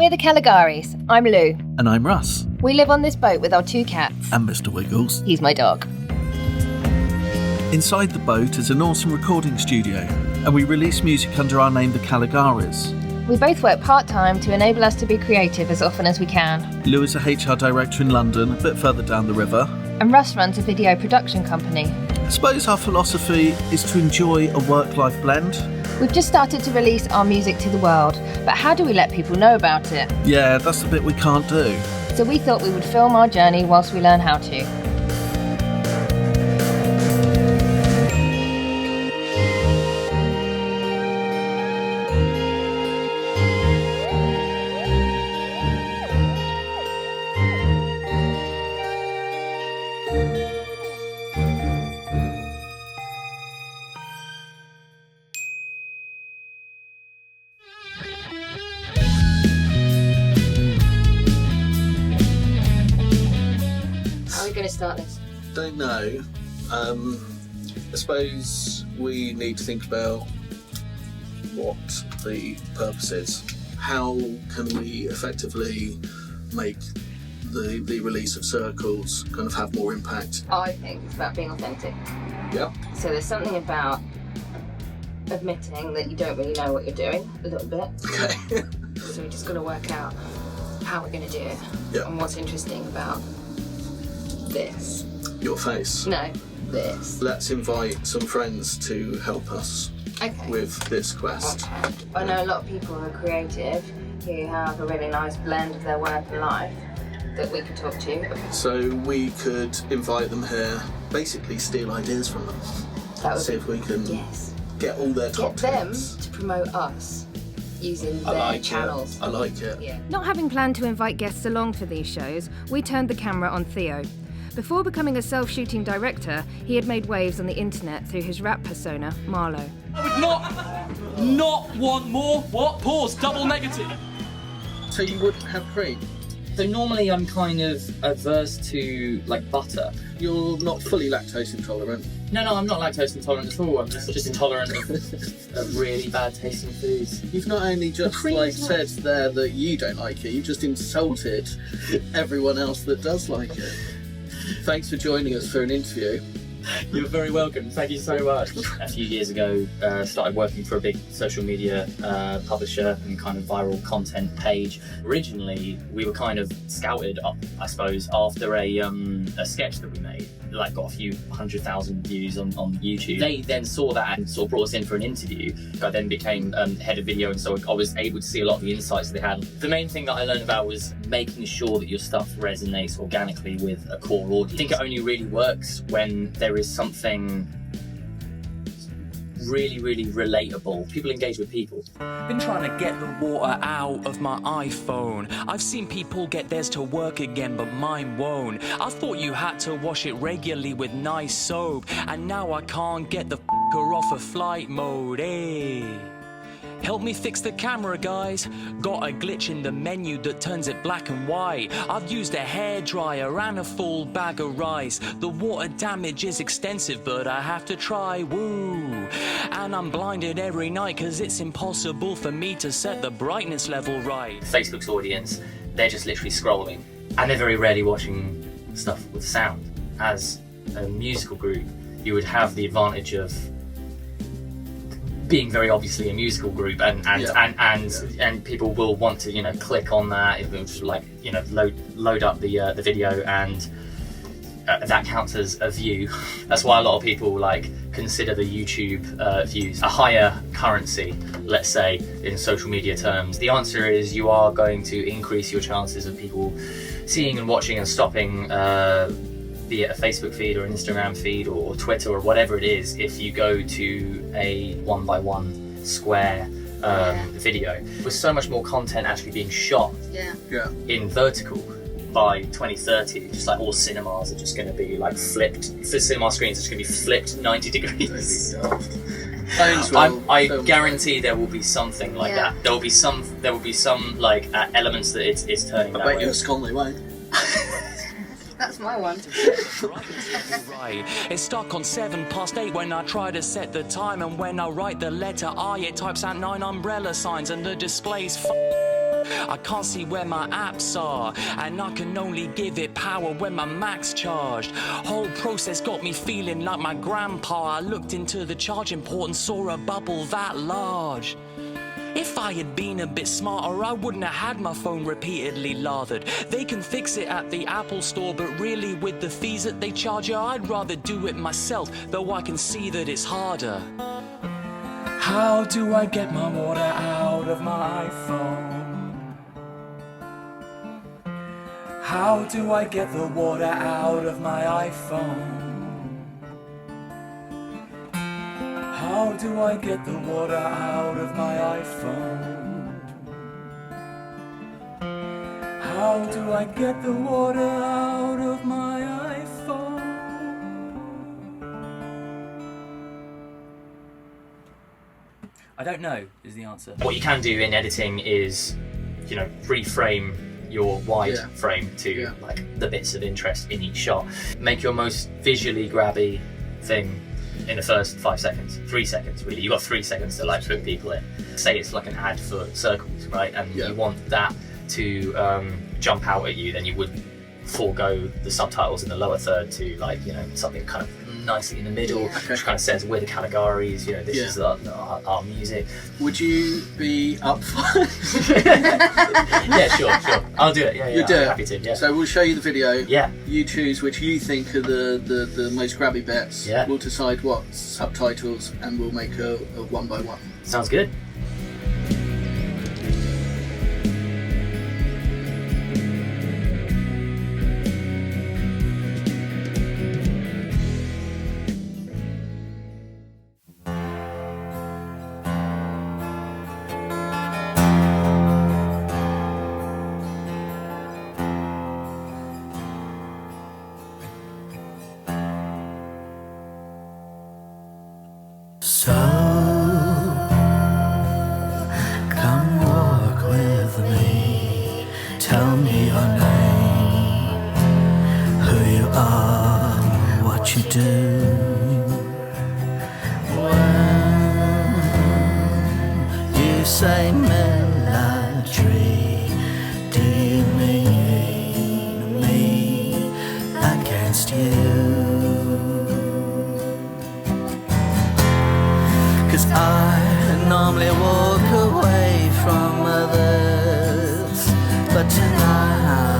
We're the Caligaris. I'm Lou. And I'm Russ. We live on this boat with our 2 cats. And Mr. Wiggles. He's my dog. Inside the boat is an awesome recording studio, and we release music under our name, the Caligaris. We both work part-time to enable us to be creative as often as we can. Lou is a HR director in London, a bit further down the river. And Russ runs a video production company. I suppose our philosophy is to enjoy a work-life blend. We've just started to release our music to the world, but how do we let people know about it? Yeah, that's the bit we can't do. So we thought we would film our journey whilst we learn how to. How are we going to start this? Don't know. I suppose we need to think about what the purpose is. How can we effectively make the release of Circles kind of have more impact? I think it's about being authentic. Yeah. So there's something about admitting that you don't really know what you're doing a little bit. Okay. So we just got to work out how we're going to do it. Yeah. And what's interesting about this. Your face. No, this. Let's invite some friends to help us Okay. with this quest. Okay. I know a lot of people who are creative who have a really nice blend of their work and life that we could talk to. So we could invite them here, basically steal ideas from them. That would See if we can yes. get all their top Get them tips. to promote us using I their like channels. it. I like it. Yeah. Not having planned to invite guests along for these shows, we turned the camera on Theo. Before becoming a self-shooting director, he had made waves on the internet through his rap persona, Marlo. I would not want more. What? Pause. Double negative. So you wouldn't have cream? So normally I'm kind of averse to like butter. You're not fully lactose intolerant. No, I'm not lactose intolerant at all. I'm just intolerant of really bad tasting foods. You've not only just said there that you don't like it, you've just insulted everyone else that does like it. Thanks for joining us for an interview. You're very welcome. Thank you so much. A few years ago, started working for a big social media publisher and kind of viral content page. Originally, we were kind of scouted up, I suppose, after a sketch that we made. Like got a few 100,000 views on YouTube. They then saw that and sort of brought us in for an interview. I then became head of video, and so I was able to see a lot of the insights they had. The main thing that I learned about was making sure that your stuff resonates organically with a core audience. I think it only really works when there is something really relatable. People engage with people. Been trying to get the water out of my iPhone. I've seen people get theirs to work again, but mine won't. I thought you had to wash it regularly with nice soap, and now I can't get the f***er off of flight mode. Hey. Help me fix the camera, guys. Got a glitch in the menu that turns it black and white. I've used a hairdryer and a full bag of rice. The water damage is extensive, but I have to try. Woo! And I'm blinded every night because it's impossible for me to set the brightness level right. Facebook's audience, they're just literally scrolling, and they're very rarely watching stuff with sound. As a musical group, you would have the advantage of being very obviously a musical group, and people will want to click on that, load up the video, and that counts as a view. That's why a lot of people consider the YouTube views a higher currency, let's say, in social media terms. The answer is you are going to increase your chances of people seeing and watching and stopping be it a Facebook feed or an Instagram feed or Twitter or whatever it is, if you go to a 1x1 square video. With so much more content actually being shot in vertical by 2030, just like all cinemas are just going to be flipped. The cinema screens are just going to be flipped 90 degrees. I guarantee there will be something like that. There will be some elements that it's turning that way. I bet you're Sconley won't. That's my one. Right. It's stuck on 8:07 when I try to set the time, and when I write the letter I, it types out 9 umbrella signs, and the display's I can't see where my apps are, and I can only give it power when my Mac's charged. Whole process got me feeling like my grandpa. I looked into the charging port and saw a bubble that large. If I had been a bit smarter, I wouldn't have had my phone repeatedly lathered. They can fix it at the Apple store, but really with the fees that they charge you, I'd rather do it myself, though I can see that it's harder. How do I get my water out of my iPhone? How do I get the water out of my iPhone? How do I get the water out of my iPhone? How do I get the water out of my iPhone? I don't know, is the answer. What you can do in editing is, reframe your wide frame to like the bits of interest in each shot. Make your most visually grabby thing in the first 5 seconds, 3 seconds really. You've got 3 seconds to like hook people in. Say it's like an ad for circles, right? And you want that to jump out at you, then you would forego the subtitles in the lower third to something kind of nicely in the middle, which kind of says we're the Caligaris, this is our music. Would you be up for Yeah, sure. I'll do it. You'll do I'm it. happy to, yeah. So we'll show you the video. Yeah. You choose which you think are the most grabby bits. Yeah. We'll decide what subtitles and we'll make a one by one. Sounds good. So, come walk with me, tell me your name, who you are, what you do. When you say military, do you mean me against you? I normally walk away from others, but tonight